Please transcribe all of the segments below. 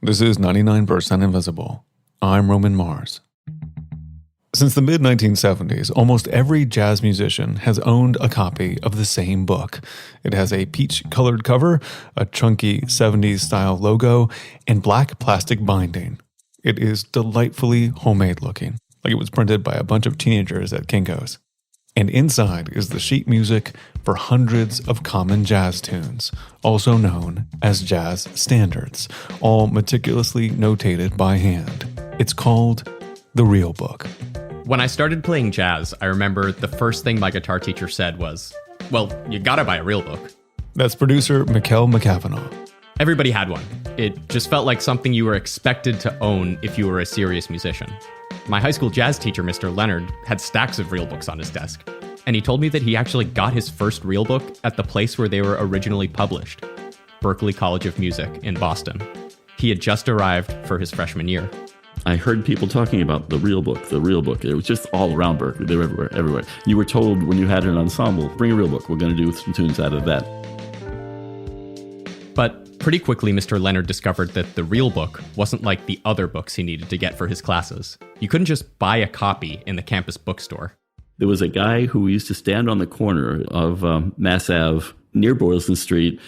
This is 99% Invisible. I'm Roman Mars. Since the mid-1970s, almost every jazz musician has owned a copy of the same book. It has a peach-colored cover, a chunky 70s-style logo, and black plastic binding. It is delightfully homemade looking, like it was printed by a bunch of teenagers at Kinko's. And inside is the sheet music for hundreds of common jazz tunes, also known as jazz standards, all meticulously notated by hand. It's called the Real Book. When I started playing jazz, I remember the first thing my guitar teacher said was, well, you gotta buy a real book. That's producer Mikkel McCavanagh. Everybody had one. It just felt like something you were expected to own if you were a serious musician. My high school jazz teacher, Mr. Leonard, had stacks of real books on his desk, and he told me that he actually got his first real book at the place where they were originally published, Berklee College of Music in Boston. He had just arrived for his freshman year. I heard people talking about the real book. It was just all around Berkeley. They were everywhere. You were told when you had an ensemble, bring a real book. We're going to do some tunes out of that. But pretty quickly, Mr. Leonard discovered that the real book wasn't like the other books he needed to get for his classes. You couldn't just buy a copy in the campus bookstore. There was a guy who used to stand on the corner of Mass Ave near Boylston Street,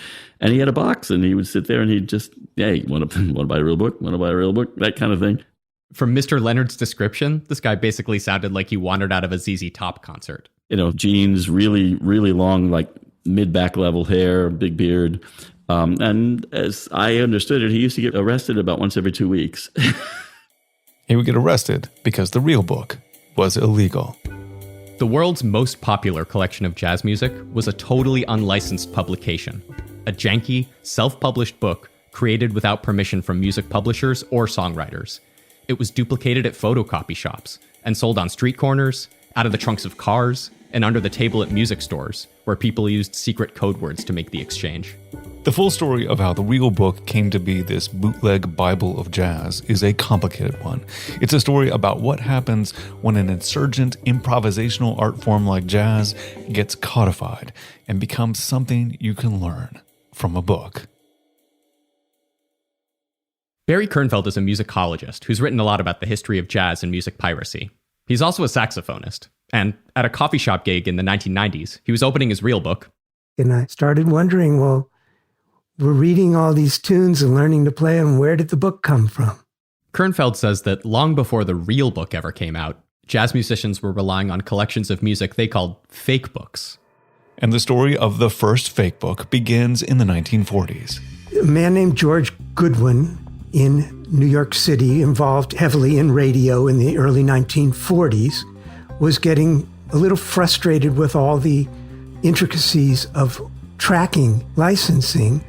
and he had a box, and he would sit there and he'd just, hey, want to buy a real book? Want to buy a real book? That kind of thing. From Mr. Leonard's description, this guy basically sounded like he wandered out of a ZZ Top concert. You know, jeans, really, really long, like mid-back level hair, big beard. And as I understood it, he used to get arrested about once every 2 weeks. He would get arrested because the real book was illegal. The world's most popular collection of jazz music was a totally unlicensed publication, a janky, self-published book created without permission from music publishers or songwriters. It was duplicated at photocopy shops and sold on street corners, out of the trunks of cars, and under the table at music stores, where people used secret code words to make the exchange. The full story of how the Real Book came to be this bootleg Bible of jazz is a complicated one. It's a story about what happens when an insurgent improvisational art form like jazz gets codified and becomes something you can learn from a book. Barry Kernfeld is a musicologist who's written a lot about the history of jazz and music piracy. He's also a saxophonist, and at a coffee shop gig in the 1990s, he was opening his Real Book. And I started wondering, well, we're reading all these tunes and learning to play them. Where did the book come from? Kernfeld says that long before the Real Book ever came out, jazz musicians were relying on collections of music they called fake books. And the story of the first fake book begins in the 1940s. A man named George Goodwin in New York City, involved heavily in radio in the early 1940s, was getting a little frustrated with all the intricacies of tracking licensing.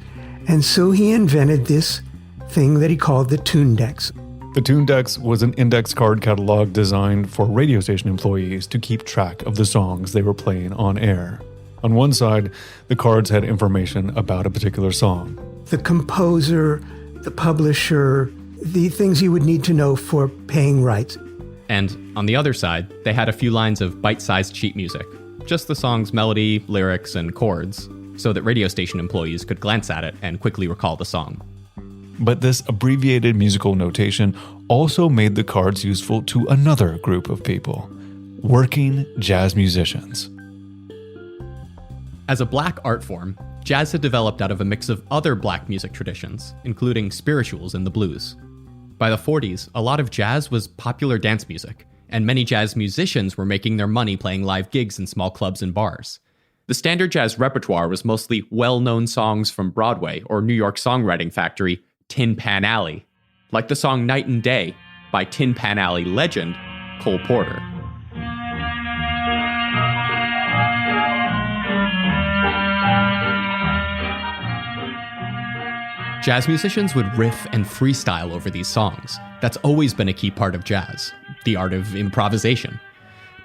And so he invented this thing that he called the Tundex. The Tundex was an index card catalog designed for radio station employees to keep track of the songs they were playing on air. On one side, the cards had information about a particular song. The composer, the publisher, the things you would need to know for paying rights. And on the other side, they had a few lines of bite-sized sheet music, just the song's melody, lyrics, and chords, so that radio station employees could glance at it and quickly recall the song. But this abbreviated musical notation also made the cards useful to another group of people, working jazz musicians. As a black art form, jazz had developed out of a mix of other black music traditions, including spirituals and the blues. By the 40s, a lot of jazz was popular dance music, and many jazz musicians were making their money playing live gigs in small clubs and bars. The standard jazz repertoire was mostly well-known songs from Broadway or New York songwriting factory Tin Pan Alley, like the song Night and Day by Tin Pan Alley legend Cole Porter. Jazz musicians would riff and freestyle over these songs. That's always been a key part of jazz, the art of improvisation.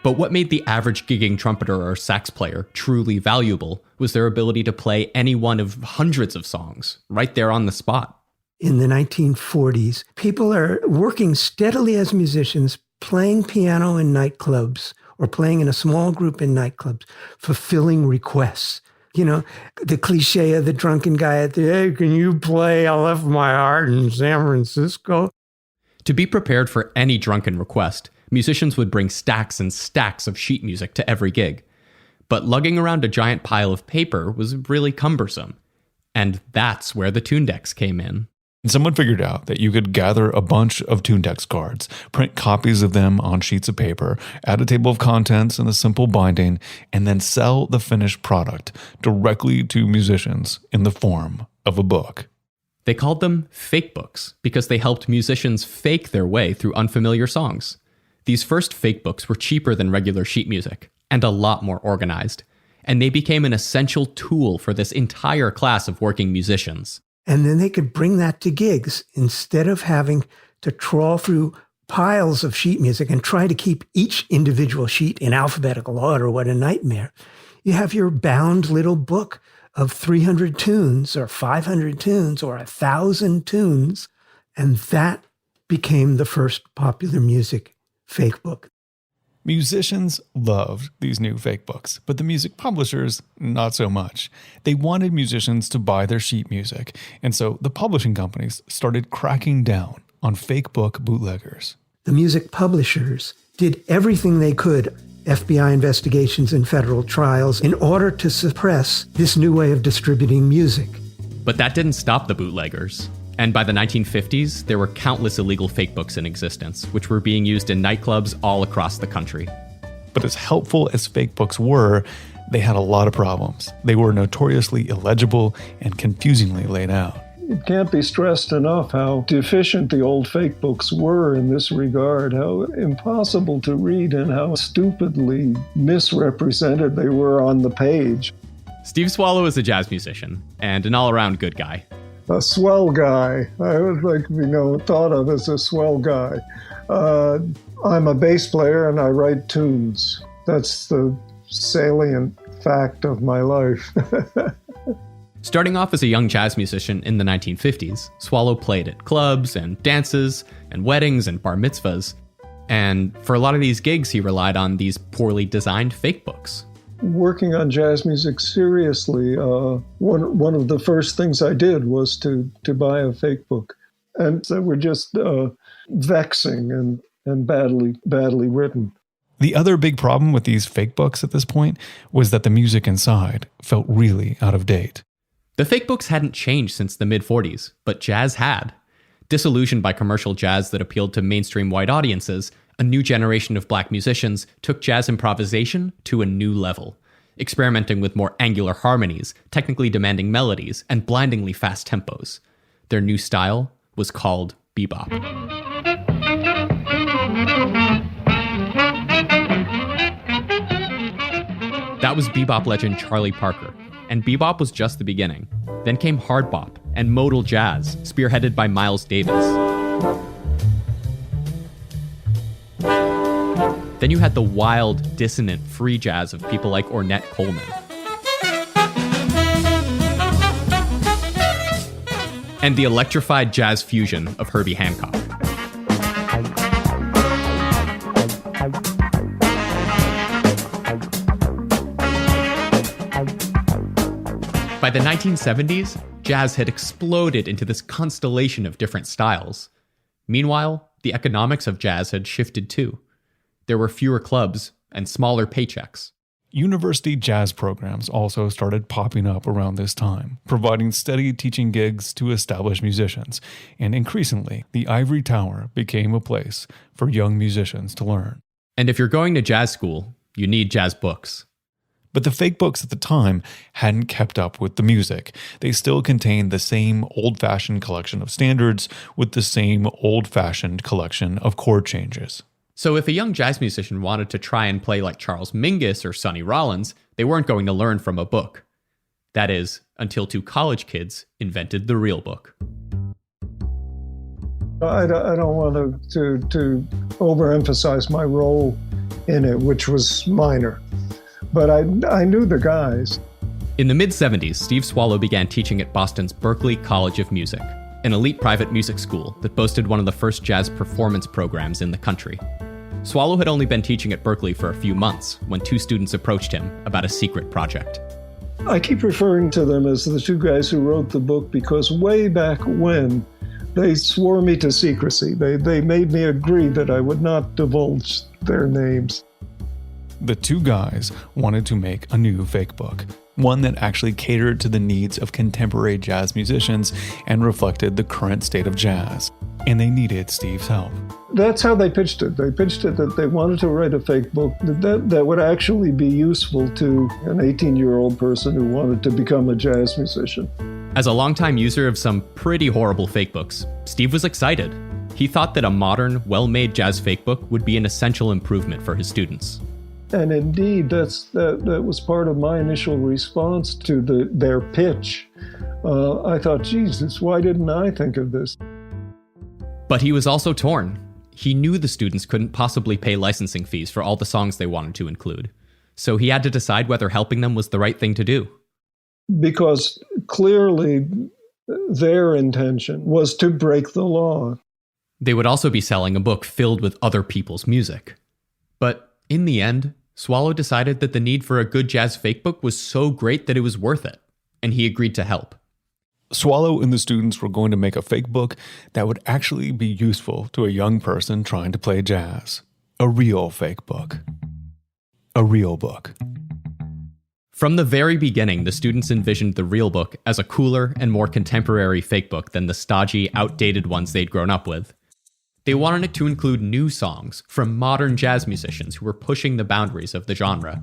But what made the average gigging trumpeter or sax player truly valuable was their ability to play any one of hundreds of songs right there on the spot. In the 1940s, people are working steadily as musicians, playing piano in nightclubs or playing in a small group in nightclubs, fulfilling requests. You know, the cliche of the drunken guy at the, hey, can you play I Left My Heart in San Francisco? To be prepared for any drunken request, musicians would bring stacks and stacks of sheet music to every gig. But lugging around a giant pile of paper was really cumbersome. And that's where the tune decks came in. And someone figured out that you could gather a bunch of Tundex cards, print copies of them on sheets of paper, add a table of contents in a simple binding, and then sell the finished product directly to musicians in the form of a book. They called them fake books because they helped musicians fake their way through unfamiliar songs. These first fake books were cheaper than regular sheet music and a lot more organized, and they became an essential tool for this entire class of working musicians. And then they could bring that to gigs instead of having to trawl through piles of sheet music and try to keep each individual sheet in alphabetical order. What a nightmare. You have your bound little book of 300 tunes or 500 tunes or 1,000 tunes. And that became the first popular music fake book. Musicians loved these new fake books, but the music publishers, not so much. They wanted musicians to buy their sheet music, and so the publishing companies started cracking down on fake book bootleggers. The music publishers did everything they could, FBI investigations and federal trials, in order to suppress this new way of distributing music. But that didn't stop the bootleggers. And by the 1950s, there were countless illegal fake books in existence, which were being used in nightclubs all across the country. But as helpful as fake books were, they had a lot of problems. They were notoriously illegible and confusingly laid out. It can't be stressed enough how deficient the old fake books were in this regard, how impossible to read and how stupidly misrepresented they were on the page. Steve Swallow is a jazz musician and an all-around good guy. A swell guy. I was thought of as a swell guy. I'm a bass player and I write tunes. That's the salient fact of my life. Starting off as a young jazz musician in the 1950s, Swallow played at clubs and dances and weddings and bar mitzvahs. And for a lot of these gigs, he relied on these poorly designed fake books. Working on jazz music seriously, one of the first things I did was to buy a fake book. And they were just vexing and badly written. The other big problem with these fake books at this point was that the music inside felt really out of date. The fake books hadn't changed since the mid-40s, but jazz had. Disillusioned by commercial jazz that appealed to mainstream white audiences, a new generation of black musicians took jazz improvisation to a new level, experimenting with more angular harmonies, technically demanding melodies, and blindingly fast tempos. Their new style was called bebop. That was bebop legend Charlie Parker, and bebop was just the beginning. Then came hard bop and modal jazz, spearheaded by Miles Davis. Then you had the wild, dissonant, free jazz of people like Ornette Coleman. And the electrified jazz fusion of Herbie Hancock. By the 1970s, jazz had exploded into this constellation of different styles. Meanwhile, the economics of jazz had shifted too. There were fewer clubs and smaller paychecks. University jazz programs also started popping up around this time, providing steady teaching gigs to established musicians, and increasingly, the ivory tower became a place for young musicians to learn. And if you're going to jazz school, you need jazz books. But the fake books at the time hadn't kept up with the music. They still contained the same old-fashioned collection of standards with the same old-fashioned collection of chord changes. So if a young jazz musician wanted to try and play like Charles Mingus or Sonny Rollins, they weren't going to learn from a book. That is, until two college kids invented the real book. I don't want to overemphasize my role in it, which was minor. But I knew the guys. In the mid-70s, Steve Swallow began teaching at Boston's Berklee College of Music, an elite private music school that boasted one of the first jazz performance programs in the country. Swallow had only been teaching at Berklee for a few months when two students approached him about a secret project. I keep referring to them as the two guys who wrote the book because way back when, they swore me to secrecy. They made me agree that I would not divulge their names. The two guys wanted to make a new fake book, one that actually catered to the needs of contemporary jazz musicians and reflected the current state of jazz. And they needed Steve's help. That's how they pitched it. They pitched it that they wanted to write a fake book that would actually be useful to an 18-year-old person who wanted to become a jazz musician. As a longtime user of some pretty horrible fake books, Steve was excited. He thought that a modern, well-made jazz fake book would be an essential improvement for his students. And indeed, that was part of my initial response to their pitch. I thought, Jesus, why didn't I think of this? But he was also torn. He knew the students couldn't possibly pay licensing fees for all the songs they wanted to include. So he had to decide whether helping them was the right thing to do. Because clearly their intention was to break the law. They would also be selling a book filled with other people's music. But in the end, Swallow decided that the need for a good jazz fake book was so great that it was worth it, and he agreed to help. Swallow and the students were going to make a fake book that would actually be useful to a young person trying to play jazz. A real fake book. A real book. From the very beginning, the students envisioned the real book as a cooler and more contemporary fake book than the stodgy, outdated ones they'd grown up with. They wanted it to include new songs from modern jazz musicians who were pushing the boundaries of the genre.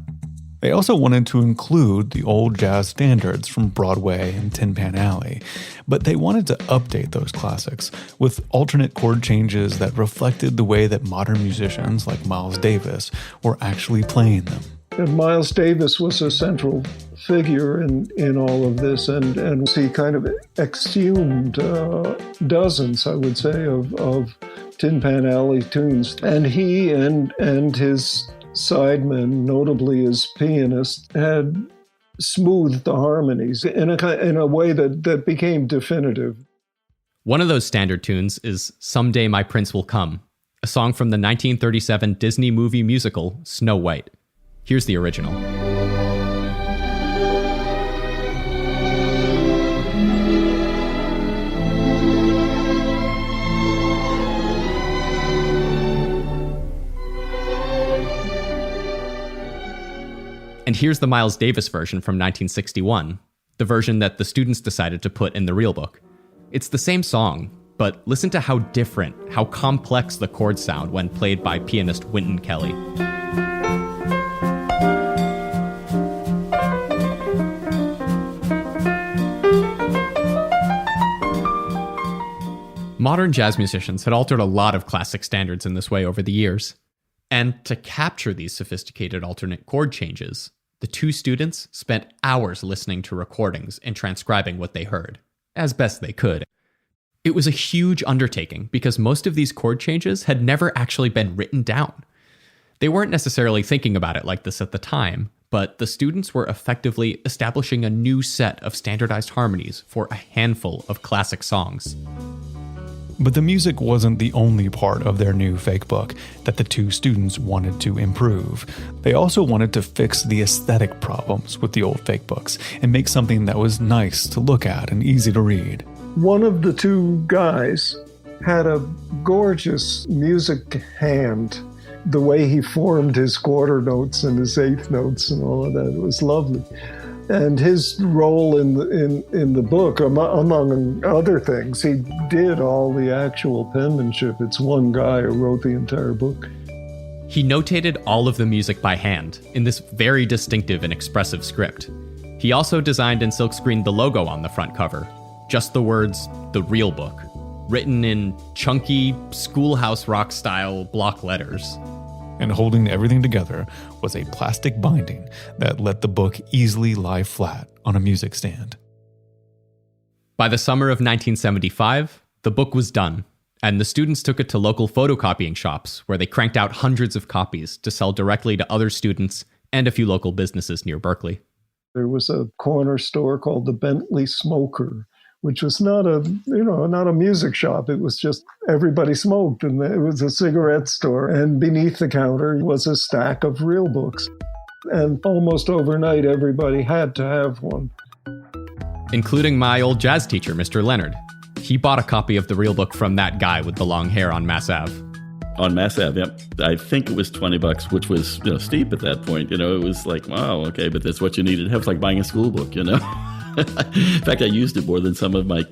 They also wanted to include the old jazz standards from Broadway and Tin Pan Alley, but they wanted to update those classics with alternate chord changes that reflected the way that modern musicians like Miles Davis were actually playing them. And Miles Davis was a central figure in all of this, and he kind of exhumed dozens, I would say, of Tin Pan Alley tunes. And he and his sidemen, notably his pianist, had smoothed the harmonies in a way that became definitive. One of those standard tunes is Someday My Prince Will Come, a song from the 1937 Disney movie musical Snow White. Here's the original. And here's the Miles Davis version from 1961, the version that the students decided to put in the real book. It's the same song, but listen to how different, how complex the chords sound when played by pianist Wynton Kelly. Modern jazz musicians had altered a lot of classic standards in this way over the years. And to capture these sophisticated alternate chord changes, the two students spent hours listening to recordings and transcribing what they heard, as best they could. It was a huge undertaking because most of these chord changes had never actually been written down. They weren't necessarily thinking about it like this at the time, but the students were effectively establishing a new set of standardized harmonies for a handful of classic songs. But the music wasn't the only part of their new fake book that the two students wanted to improve. They also wanted to fix the aesthetic problems with the old fake books and make something that was nice to look at and easy to read. One of the two guys had a gorgeous music hand. The way he formed his quarter notes and his eighth notes and all of that, it was lovely. And his role in the book, among other things, he did all the actual penmanship. It's one guy who wrote the entire book. He notated all of the music by hand in this very distinctive and expressive script. He also designed and silkscreened the logo on the front cover, just the words, "The Real Book," written in chunky, schoolhouse rock style block letters. And holding everything together was a plastic binding that let the book easily lie flat on a music stand. By the summer of 1975, the book was done, and the students took it to local photocopying shops where they cranked out hundreds of copies to sell directly to other students and a few local businesses near Berkeley. There was a corner store called the Bentley Smoker, which was not a music shop. It was just everybody smoked, and it was a cigarette store. And beneath the counter was a stack of real books. And almost overnight, everybody had to have one. Including my old jazz teacher, Mr. Leonard. He bought a copy of the real book from that guy with the long hair on Mass Ave. On Mass Ave, yep. I think it was $20, which was steep at that point. It was like, wow, okay, but that's what you needed. It was like buying a school book, In fact, I used it more than some of my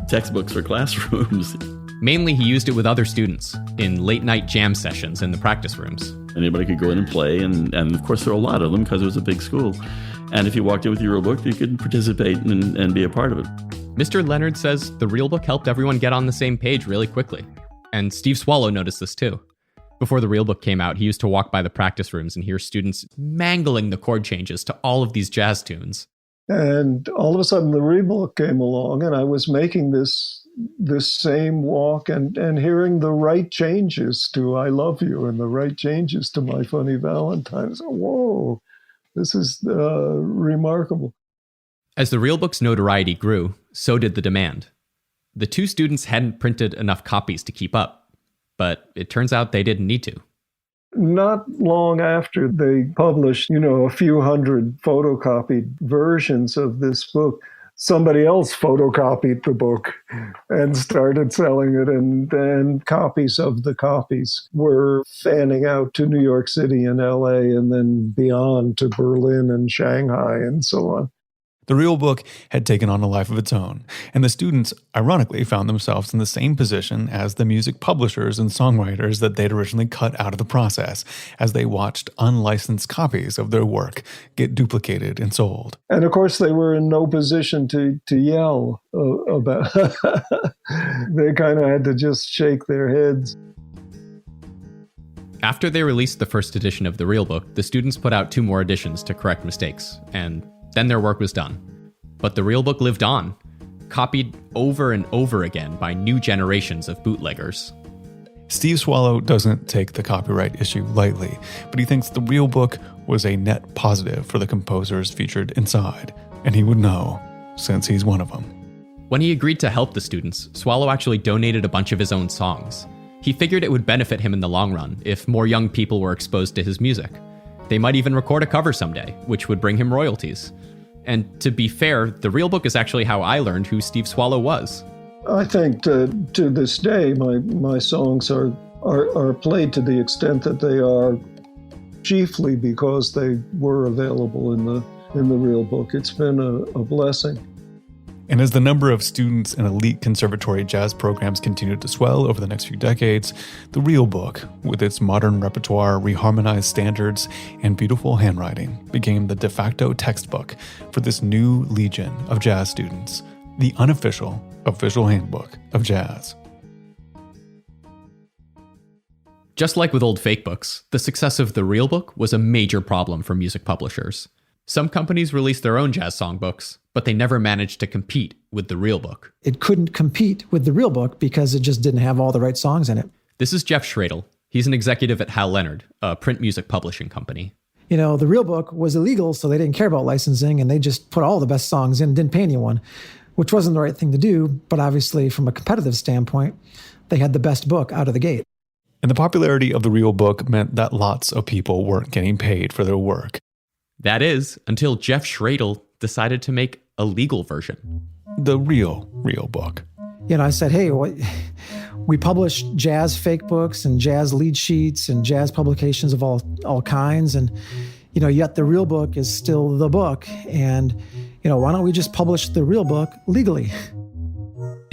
textbooks for classrooms. Mainly, he used it with other students in late-night jam sessions in the practice rooms. Anybody could go in and play, and of course there were a lot of them because it was a big school. And if you walked in with your real book, you could participate and be a part of it. Mr. Leonard says the real book helped everyone get on the same page really quickly. And Steve Swallow noticed this too. Before the real book came out, he used to walk by the practice rooms and hear students mangling the chord changes to all of these jazz tunes. And all of a sudden the real book came along, and I was making this same walk and hearing the right changes to I Love You and the right changes to My Funny Valentine. So, whoa, this is remarkable. As the real book's notoriety grew, so did the demand. The two students hadn't printed enough copies to keep up, but it turns out they didn't need to. Not long after they published, a few hundred photocopied versions of this book, somebody else photocopied the book and started selling it, and copies of the copies were fanning out to New York City and LA and then beyond to Berlin and Shanghai and so on. The real book had taken on a life of its own, and the students, ironically, found themselves in the same position as the music publishers and songwriters that they'd originally cut out of the process, as they watched unlicensed copies of their work get duplicated and sold. And of course, they were in no position to yell about They kind of had to just shake their heads. After they released the first edition of the real book, the students put out 2 more editions to correct mistakes, and then their work was done. But the real book lived on, copied over and over again by new generations of bootleggers. Steve Swallow doesn't take the copyright issue lightly, but he thinks the real book was a net positive for the composers featured inside, and he would know, since he's one of them. When he agreed to help the students, Swallow actually donated a bunch of his own songs. He figured it would benefit him in the long run if more young people were exposed to his music. They might even record a cover someday, which would bring him royalties. And to be fair, the real book is actually how I learned who Steve Swallow was. I think to this day, my songs are played to the extent that they are, chiefly because they were available in the real book. It's been a blessing. And as the number of students in elite conservatory jazz programs continued to swell over the next few decades, the real book, with its modern repertoire, reharmonized standards, and beautiful handwriting, became the de facto textbook for this new legion of jazz students, the unofficial official handbook of jazz. Just like with old fake books, the success of the real book was a major problem for music publishers. Some companies released their own jazz songbooks, but they never managed to compete with the real book. It couldn't compete with the real book because it just didn't have all the right songs in it. This is Jeff Schradel. He's an executive at Hal Leonard, a print music publishing company. The real book was illegal, so they didn't care about licensing, and they just put all the best songs in, didn't pay anyone, which wasn't the right thing to do, but obviously from a competitive standpoint, they had the best book out of the gate. And the popularity of the real book meant that lots of people weren't getting paid for their work. That is, until Jeff Schradel decided to make a legal version. The real book. I said, hey, we publish jazz fake books and jazz lead sheets and jazz publications of all kinds. And, yet the real book is still the book. And, why don't we just publish the real book legally?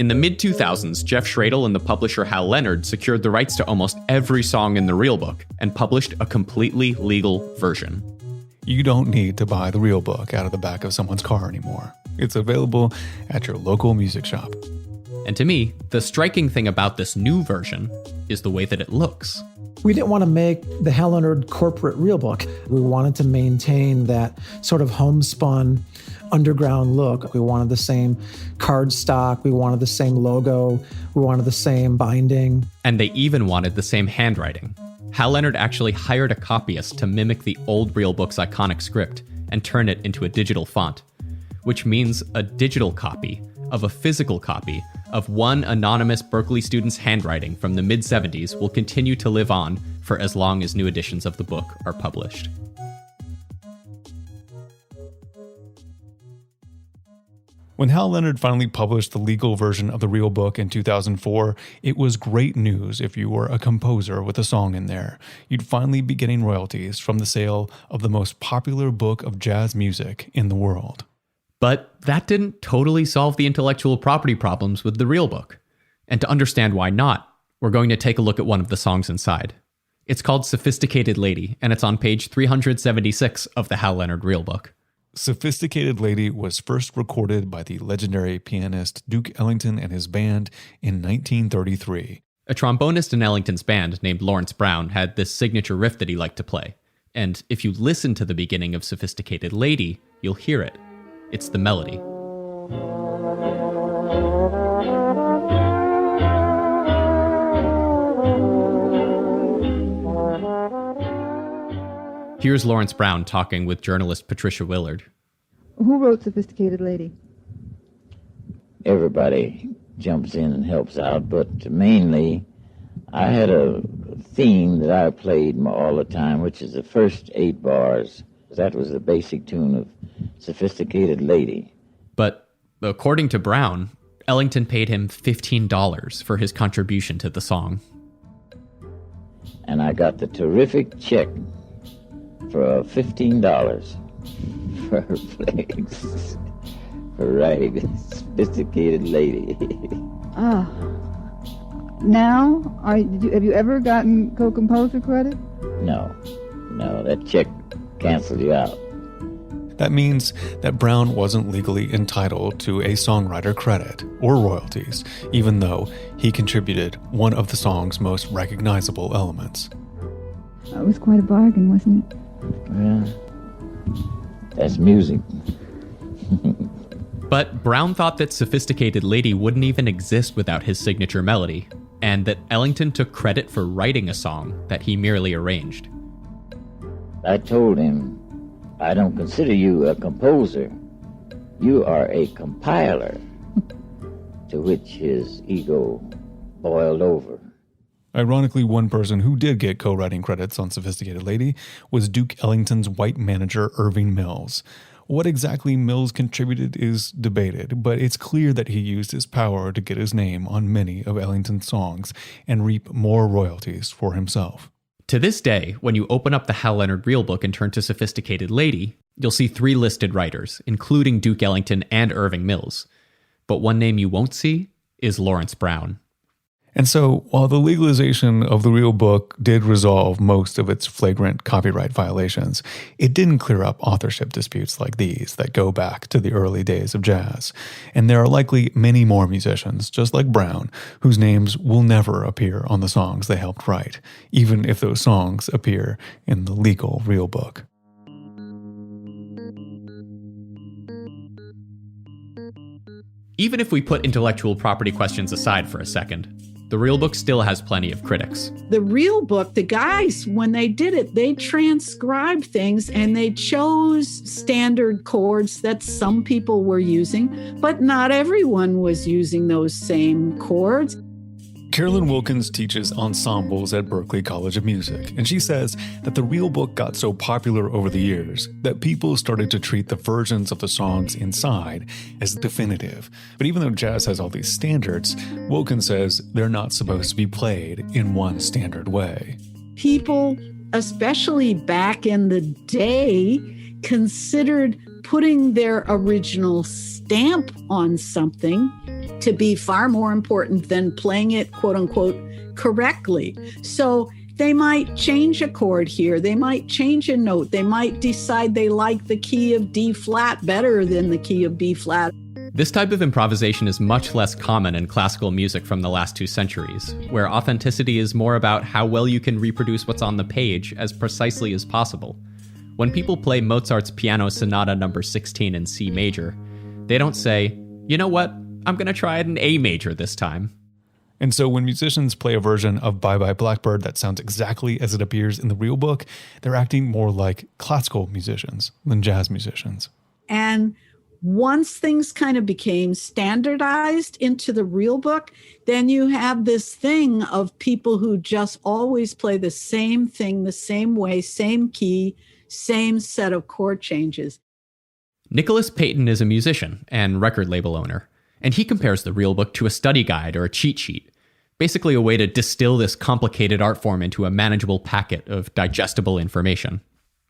In the mid-2000s, Jeff Schradel and the publisher Hal Leonard secured the rights to almost every song in the real book and published a completely legal version. You don't need to buy the real book out of the back of someone's car anymore. It's available at your local music shop. And to me, the striking thing about this new version is the way that it looks. We didn't want to make the Hal Leonard corporate real book. We wanted to maintain that sort of homespun, underground look. We wanted the same card stock. We wanted the same logo. We wanted the same binding. And they even wanted the same handwriting. Hal Leonard actually hired a copyist to mimic the old real book's iconic script and turn it into a digital font, which means a digital copy of a physical copy of one anonymous Berkeley student's handwriting from the mid-70s will continue to live on for as long as new editions of the book are published. When Hal Leonard finally published the legal version of the real book in 2004, it was great news if you were a composer with a song in there. You'd finally be getting royalties from the sale of the most popular book of jazz music in the world. But that didn't totally solve the intellectual property problems with the real book. And to understand why not, we're going to take a look at one of the songs inside. It's called Sophisticated Lady, and it's on page 376 of the Hal Leonard real book. Sophisticated Lady was first recorded by the legendary pianist Duke Ellington and his band in 1933. A trombonist in Ellington's band named Lawrence Brown had this signature riff that he liked to play. And if you listen to the beginning of Sophisticated Lady, you'll hear it. It's the melody. Here's Lawrence Brown talking with journalist Patricia Willard. Who wrote Sophisticated Lady? Everybody jumps in and helps out, but mainly I had a theme that I played all the time, which is the first 8 bars. That was the basic tune of Sophisticated Lady. But according to Brown, Ellington paid him $15 for his contribution to the song. And I got the terrific check for $15 for playing, for writing Sophisticated Lady. Now, have you ever gotten co-composer credit? No, that check canceled you out. That means that Brown wasn't legally entitled to a songwriter credit or royalties, even though he contributed one of the song's most recognizable elements. It was quite a bargain, wasn't it? Well, that's music. But Brown thought that Sophisticated Lady wouldn't even exist without his signature melody, and that Ellington took credit for writing a song that he merely arranged. I told him, I don't consider you a composer. You are a compiler. To which his ego boiled over. Ironically, one person who did get co-writing credits on Sophisticated Lady was Duke Ellington's white manager Irving Mills. What exactly Mills contributed is debated, but it's clear that he used his power to get his name on many of Ellington's songs and reap more royalties for himself. To this day, when you open up the Hal Leonard real book and turn to Sophisticated Lady, you'll see 3 listed writers, including Duke Ellington and Irving Mills. But one name you won't see is Lawrence Brown. And so, while the legalization of the real book did resolve most of its flagrant copyright violations, it didn't clear up authorship disputes like these that go back to the early days of jazz. And there are likely many more musicians, just like Brown, whose names will never appear on the songs they helped write, even if those songs appear in the legal real book. Even if we put intellectual property questions aside for a second, the real book still has plenty of critics. The real book, the guys, when they did it, they transcribed things and they chose standard chords that some people were using, but not everyone was using those same chords. Carolyn Wilkins teaches ensembles at Berklee College of Music, and she says that the real book got so popular over the years that people started to treat the versions of the songs inside as definitive. But even though jazz has all these standards, Wilkins says they're not supposed to be played in one standard way. People, especially back in the day, considered putting their original stamp on something to be far more important than playing it, quote unquote, correctly. So they might change a chord here. They might change a note. They might decide they like the key of D flat better than the key of B flat. This type of improvisation is much less common in classical music from the last 2 centuries, where authenticity is more about how well you can reproduce what's on the page as precisely as possible. When people play Mozart's Piano Sonata No. 16 in C major, they don't say, you know what? I'm going to try it in A major this time. And so when musicians play a version of Bye Bye Blackbird that sounds exactly as it appears in the real book, they're acting more like classical musicians than jazz musicians. And once things kind of became standardized into the real book, then you have this thing of people who just always play the same thing, the same way, same key, same set of chord changes. Nicholas Payton is a musician and record label owner, and he compares the real book to a study guide or a cheat sheet, basically a way to distill this complicated art form into a manageable packet of digestible information.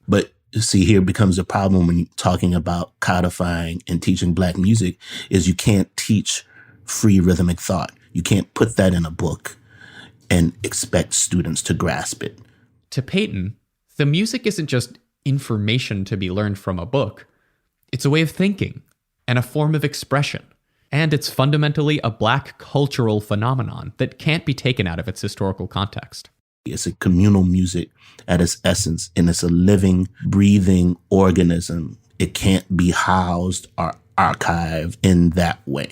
But see, here becomes a problem when you're talking about codifying and teaching Black music is you can't teach free rhythmic thought. You can't put that in a book and expect students to grasp it. To Payton, the music isn't just information to be learned from a book. It's a way of thinking and a form of expression. And it's fundamentally a Black cultural phenomenon that can't be taken out of its historical context. It's a communal music at its essence, and it's a living, breathing organism. It can't be housed or archived in that way.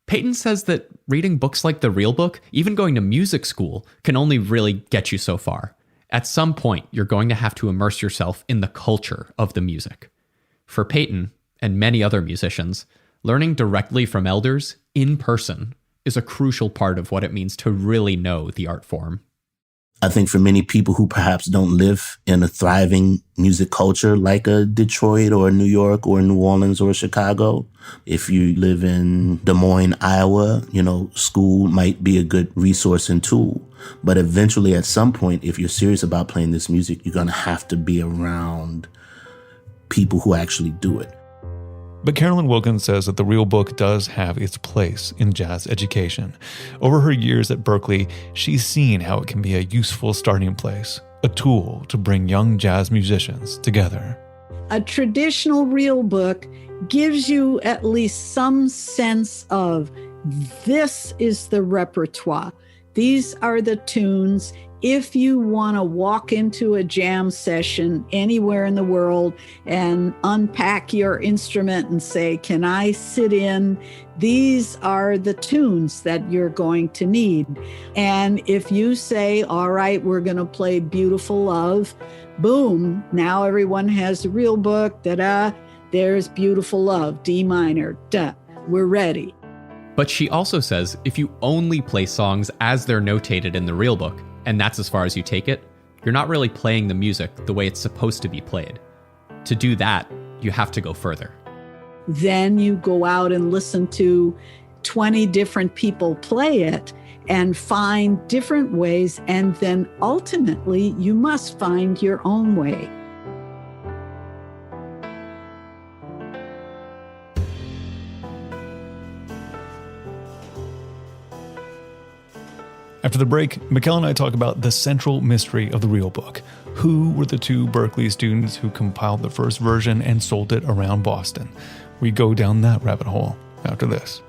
Payton says that reading books like the real book, even going to music school, can only really get you so far. At some point, you're going to have to immerse yourself in the culture of the music. For Payton, and many other musicians, learning directly from elders, in person, is a crucial part of what it means to really know the art form. I think for many people who perhaps don't live in a thriving music culture like a Detroit or New York or New Orleans or Chicago, if you live in Des Moines, Iowa, school might be a good resource and tool. But eventually, at some point, if you're serious about playing this music, you're going to have to be around people who actually do it. But Carolyn Wilkins says that the real book does have its place in jazz education. Over her years at Berklee, she's seen how it can be a useful starting place, a tool to bring young jazz musicians together. A traditional real book gives you at least some sense of this is the repertoire. These are the tunes. If you want to walk into a jam session anywhere in the world and unpack your instrument and say, can I sit in? These are the tunes that you're going to need. And if you say, all right, we're going to play Beautiful Love, boom, now everyone has a real book, there's Beautiful Love, D minor, we're ready. But she also says if you only play songs as they're notated in the real book, and that's as far as you take it, you're not really playing the music the way it's supposed to be played. To do that, you have to go further. Then you go out and listen to 20 different people play it and find different ways, and then ultimately you must find your own way. After the break, Mikkel and I talk about the central mystery of the real book. Who were the two Berklee students who compiled the first version and sold it around Boston? We go down that rabbit hole after this.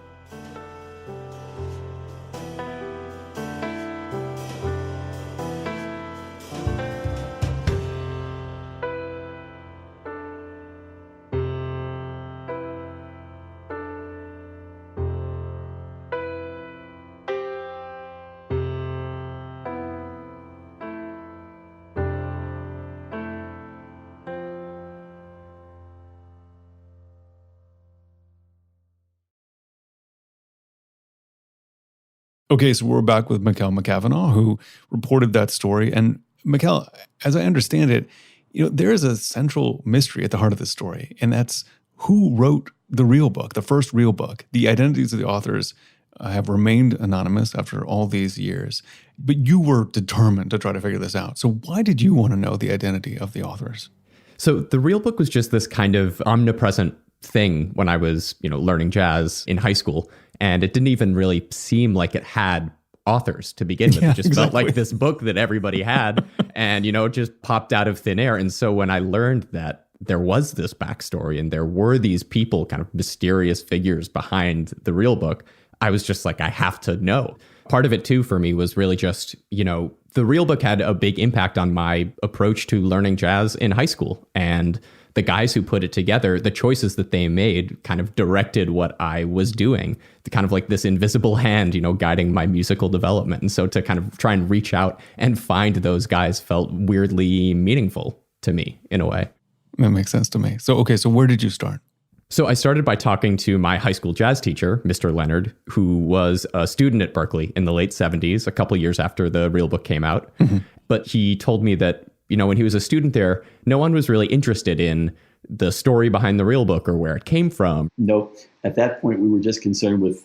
Okay, so we're back with Mikkel McCavanagh, who reported that story. And Mikkel, as I understand it, there is a central mystery at the heart of this story, and that's who wrote the real book, the first real book. The identities of the authors have remained anonymous after all these years, but you were determined to try to figure this out. So why did you want to know the identity of the authors? So the real book was just this kind of omnipresent thing when I was, learning jazz in high school. And it didn't even really seem like it had authors to begin with. It just felt like this book that everybody had and, it just popped out of thin air. And so when I learned that there was this backstory and there were these people, kind of mysterious figures behind the real book, I was just like, I have to know. Part of it, too, for me was really just, the real book had a big impact on my approach to learning jazz in high school. And the guys who put it together, the choices that they made kind of directed what I was doing, kind of like this invisible hand, guiding my musical development. And so to kind of try and reach out and find those guys felt weirdly meaningful to me in a way. That makes sense to me. So where did you start? So I started by talking to my high school jazz teacher, Mr. Leonard, who was a student at Berklee in the late 70s, a couple years after the real book came out. Mm-hmm. But he told me that when he was a student there, no one was really interested in the story behind the real book or where it came from. No, at that point, we were just concerned with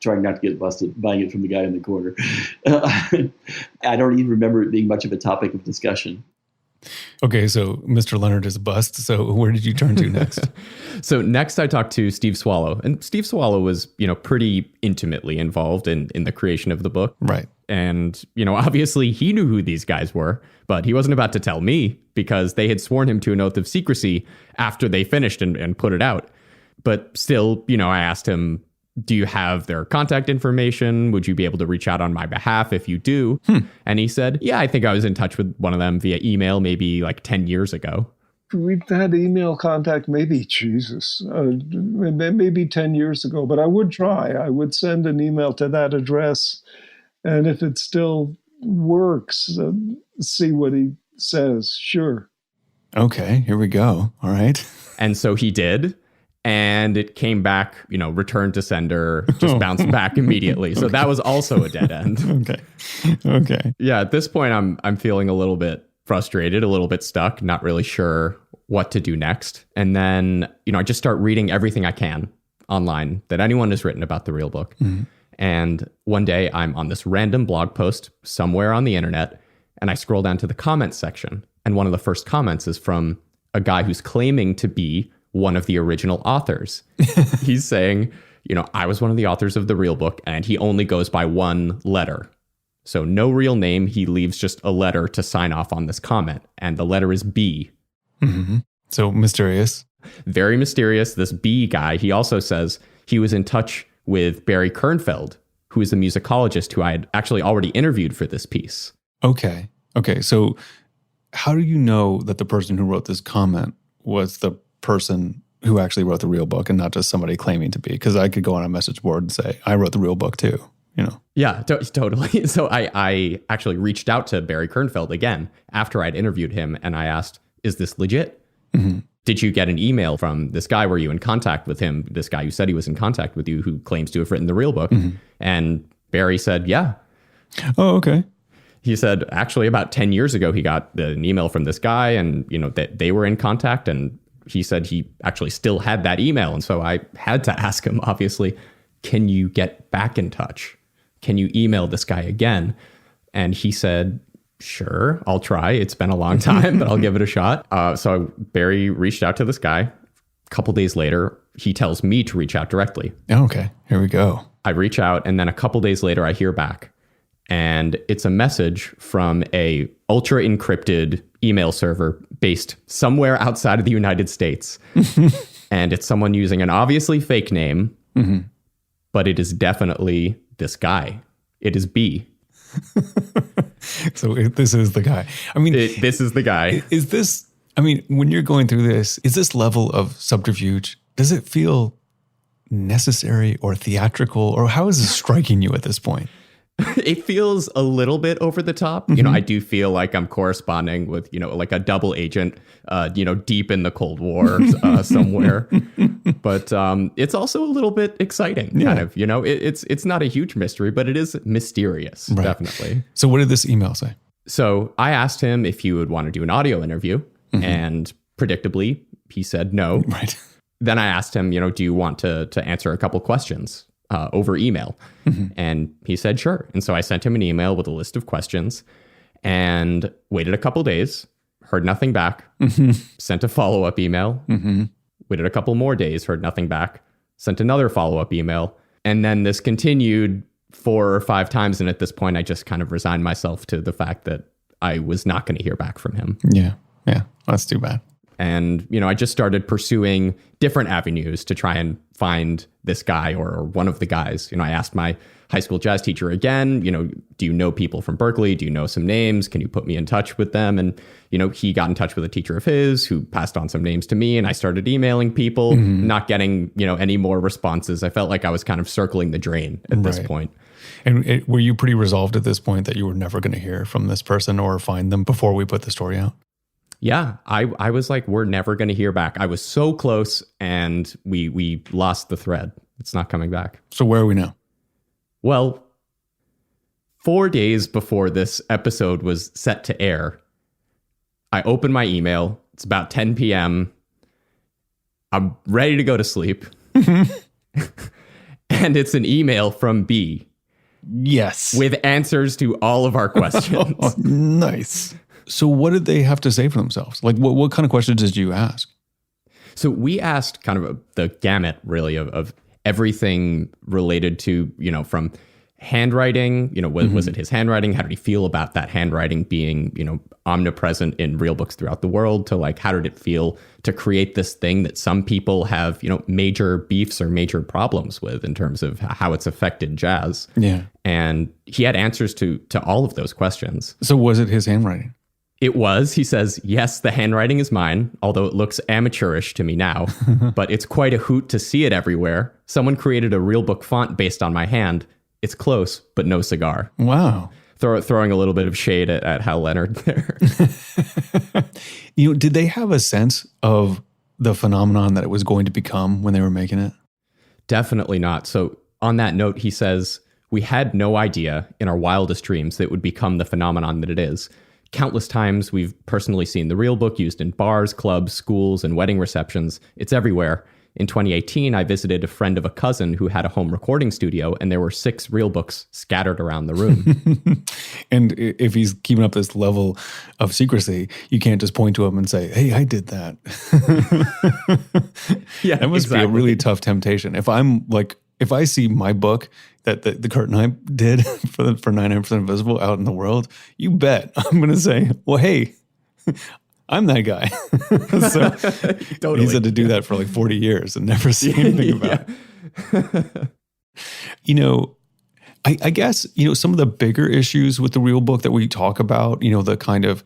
trying not to get busted, buying it from the guy in the corner. I don't even remember it being much of a topic of discussion. Okay, so Mr. Leonard is a bust. So where did you turn to next? So next I talked to Steve Swallow. And Steve Swallow was, pretty intimately involved in the creation of the book. Right. And, obviously he knew who these guys were, but he wasn't about to tell me because they had sworn him to an oath of secrecy after they finished and put it out. But still, I asked him, do you have their contact information? Would you be able to reach out on my behalf if you do? And he said, yeah, I think I was in touch with one of them via email maybe like 10 years ago. We've had email contact maybe 10 years ago, but I would try. I would send an email to that address. And if it still works, see what he says. Sure. Okay, here we go. All right. And so he did. And it came back, returned to sender, just bounced back immediately. So that was also a dead end. Okay. Yeah, at this point, I'm feeling a little bit frustrated, a little bit stuck, not really sure what to do next. And then, I just start reading everything I can online that anyone has written about the real book. Mm-hmm. And one day I'm on this random blog post somewhere on the internet, and I scroll down to the comments section. And one of the first comments is from a guy who's claiming to be one of the original authors. He's saying, I was one of the authors of the real book, and he only goes by one letter. So no real name. He leaves just a letter to sign off on this comment. And the letter is B. Mm-hmm. So mysterious. Very mysterious. This B guy, he also says he was in touch with Barry Kernfeld, who is a musicologist who I had actually already interviewed for this piece. Okay. So how do you know that the person who wrote this comment was the person who actually wrote the real book and not just somebody claiming to be? Because I could go on a message board and say, I wrote the real book too, Yeah, totally. So I actually reached out to Barry Kernfeld again after I'd interviewed him, and I asked, is this legit? Mm-hmm. Did you get an email from this guy? Were you in contact with him? This guy who said he was in contact with you, who claims to have written the real book. Mm-hmm. And Barry said, yeah. Oh, okay. He said, actually, about 10 years ago, he got an email from this guy, and that they were in contact, and he said he actually still had that email. And so I had to ask him, obviously, can you get back in touch? Can you email this guy again? And he said, sure, I'll try. It's been a long time, but I'll give it a shot. So Barry reached out to this guy. A couple days later, he tells me to reach out directly. Okay, here we go. I reach out, and then a couple days later, I hear back. And it's a message from a ultra encrypted email server based somewhere outside of the United States. And it's someone using an obviously fake name, mm-hmm. but it is definitely this guy. It is B. So this is the guy. I mean, this is the guy. Is this, when you're going through this, is this level of subterfuge, does it feel necessary or theatrical, or how is this striking you at this point? It feels a little bit over the top. Mm-hmm. I do feel like I'm corresponding with, like a double agent, deep in the Cold War somewhere. But it's also a little bit exciting, kind of. It's not a huge mystery, but it is mysterious, right. Definitely. So what did this email say? So I asked him if he would want to do an audio interview, mm-hmm. and predictably, he said no. Right. Then I asked him, do you want to answer a couple questions over email? Mm-hmm. And he said, sure. And so I sent him an email with a list of questions and waited a couple days, heard nothing back, mm-hmm. sent a follow-up email, mm-hmm. waited a couple more days, heard nothing back, sent another follow-up email. And then this continued 4 or 5 times. And at this point, I just kind of resigned myself to the fact that I was not going to hear back from him. Yeah. That's too bad. And, I just started pursuing different avenues to try and find this guy or one of the guys. I asked my high school jazz teacher again, do you know people from Berkeley? Do you know some names? Can you put me in touch with them? And, he got in touch with a teacher of his who passed on some names to me, and I started emailing people, mm-hmm. not getting, any more responses. I felt like I was kind of circling the drain at this point. And were you pretty resolved at this point that you were never going to hear from this person or find them before we put the story out? Yeah, I was like, we're never going to hear back. I was so close, and we lost the thread. It's not coming back. So where are we now? Well, 4 days before this episode was set to air, I opened my email. It's about 10 p.m. I'm ready to go to sleep. And it's an email from B. Yes. With answers to all of our questions. Oh, nice. So what did they have to say for themselves? Like, what kind of questions did you ask? So we asked kind of the gamut, really, of everything related to, from handwriting, was it his handwriting? How did he feel about that handwriting being, omnipresent in real books throughout the world, to like, how did it feel to create this thing that some people have, major beefs or major problems with in terms of how it's affected jazz. Yeah. And he had answers to all of those questions. So was it his handwriting? It was. He says, yes, the handwriting is mine, although it looks amateurish to me now, but it's quite a hoot to see it everywhere. Someone created a real book font based on my hand. It's close, but no cigar. Wow. Throwing a little bit of shade at Hal Leonard there. Did they have a sense of the phenomenon that it was going to become when they were making it? Definitely not. So on that note, he says, we had no idea in our wildest dreams that it would become the phenomenon that it is. Countless times we've personally seen the real book used in bars, clubs, schools, and wedding receptions. It's everywhere. In 2018, I visited a friend of a cousin who had a home recording studio, and there were 6 real books scattered around the room. And if he's keeping up this level of secrecy, you can't just point to him and say, hey, I did that. Yeah, that must be a really tough temptation. If I see my book that the Kurt and I did for 99% Invisible out in the world, you bet I'm going to say, well, hey, I'm that guy. So totally. He's had to do that for like 40 years and never see anything about it. I guess, some of the bigger issues with the real book that we talk about, the kind of,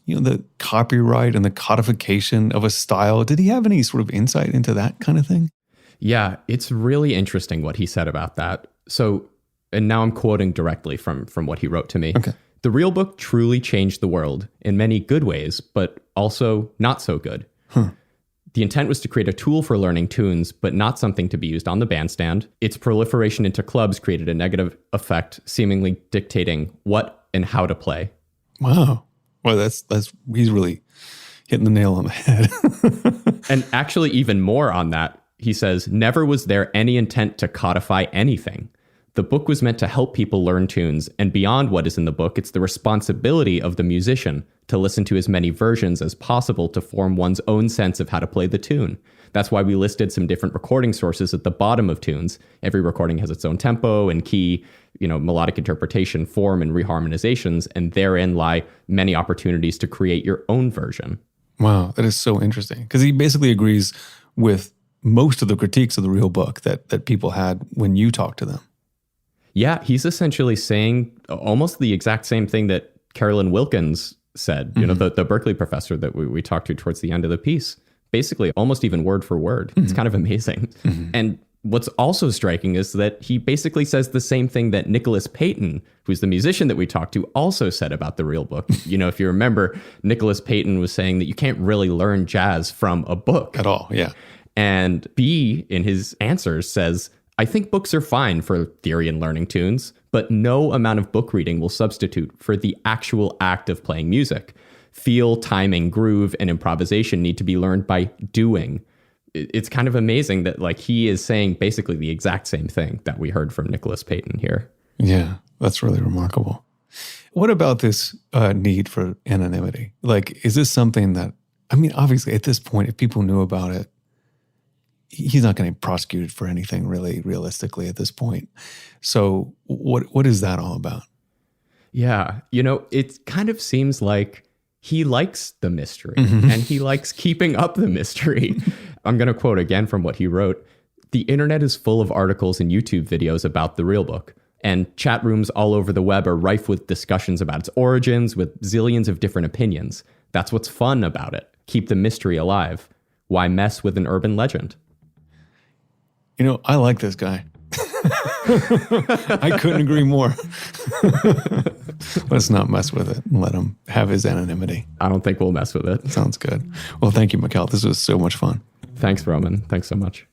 the copyright and the codification of a style. Did he have any sort of insight into that kind of thing? Yeah, it's really interesting what he said about that. So, and now I'm quoting directly from what he wrote to me. Okay. The real book truly changed the world in many good ways, but also not so good. The intent was to create a tool for learning tunes, but not something to be used on the bandstand. Its proliferation into clubs created a negative effect, seemingly dictating what and how to play. Wow. Well, he's really hitting the nail on the head. And actually, even more on that, he says, never was there any intent to codify anything. The book was meant to help people learn tunes, and beyond what is in the book, it's the responsibility of the musician to listen to as many versions as possible to form one's own sense of how to play the tune. That's why we listed some different recording sources at the bottom of tunes. Every recording has its own tempo and key, melodic interpretation, form, and reharmonizations, and therein lie many opportunities to create your own version. Wow, that is so interesting. Because he basically agrees with most of the critiques of the real book that people had when you talked to them. Yeah, he's essentially saying almost the exact same thing that Carolyn Wilkins said, the Berkeley professor that we talked to towards the end of the piece. Basically, almost even word for word. It's kind of amazing. And what's also striking is that he basically says the same thing that Nicholas Payton, who's the musician that we talked to, also said about the real book. If you remember, Nicholas Payton was saying that you can't really learn jazz from a book. At all, yeah. And B, in his answers, says, I think books are fine for theory and learning tunes, but no amount of book reading will substitute for the actual act of playing music. Feel, timing, groove, and improvisation need to be learned by doing. It's kind of amazing that he is saying basically the exact same thing that we heard from Nicholas Payton here. Yeah, that's really remarkable. What about this need for anonymity? Is this something that, obviously at this point, if people knew about it, he's not going to be prosecuted for anything really realistically at this point. So what is that all about? Yeah, it kind of seems like he likes the mystery and he likes keeping up the mystery. I'm going to quote again from what he wrote. The internet is full of articles and YouTube videos about the real book, and chat rooms all over the web are rife with discussions about its origins with zillions of different opinions. That's what's fun about it. Keep the mystery alive. Why mess with an urban legend? I like this guy. I couldn't agree more. Let's not mess with it and let him have his anonymity. I don't think we'll mess with it. Sounds good. Well, thank you, Mikkel. This was so much fun. Thanks, Roman. Thanks so much.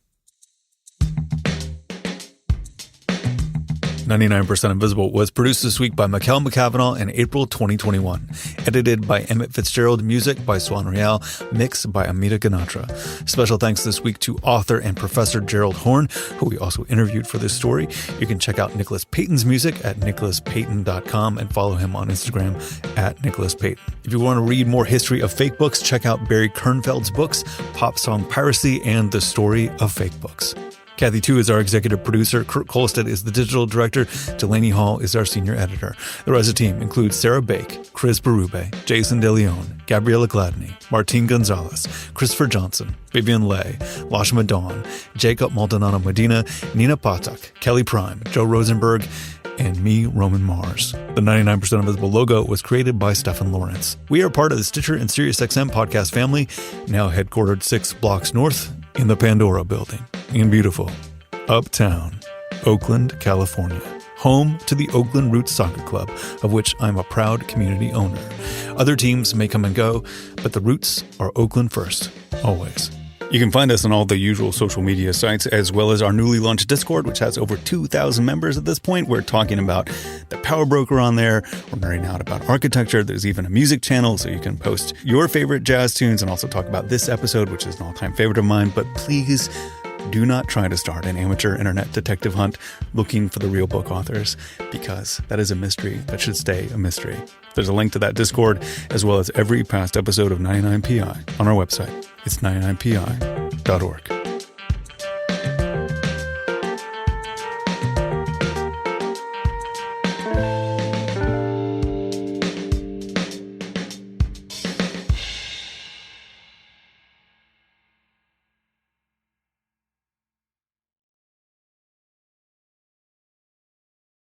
99% Invisible was produced this week by Mikkel McCavanagh in April 2021. Edited by Emmett Fitzgerald, music by Swan Real, mixed by Amita Ganatra. Special thanks this week to author and professor Gerald Horne, who we also interviewed for this story. You can check out Nicholas Payton's music at nicholaspayton.com and follow him on Instagram at Nicholas Payton. If you want to read more history of fake books, check out Barry Kernfeld's books, Pop Song Piracy and The Story of Fake Books. Kathy Tu is our executive producer. Kurt Kolstad is the digital director. Delaney Hall is our senior editor. The rest of the team includes Sarah Bake, Chris Berube, Jason DeLeon, Gabriella Gladney, Martine Gonzalez, Christopher Johnson, Vivian Leigh, Lashma Dawn, Jacob Maldonado Medina, Nina Patak, Kelly Prime, Joe Rosenberg, and me, Roman Mars. The 99% Invisible logo was created by Stefan Lawrence. We are part of the Stitcher and SiriusXM podcast family, now headquartered 6 blocks north in the Pandora building in beautiful Uptown, Oakland, California, home to the Oakland Roots Soccer Club, of which I'm a proud community owner. Other teams may come and go, but the Roots are Oakland first, always. You can find us on all the usual social media sites, as well as our newly launched Discord, which has over 2,000 members at this point. We're talking about the Power Broker on there. We're nerding out about architecture. There's even a music channel, so you can post your favorite jazz tunes and also talk about this episode, which is an all-time favorite of mine. But please do not try to start an amateur internet detective hunt looking for the real book authors, because that is a mystery that should stay a mystery. There's a link to that Discord, as well as every past episode of 99PI on our website. It's 99pi.org.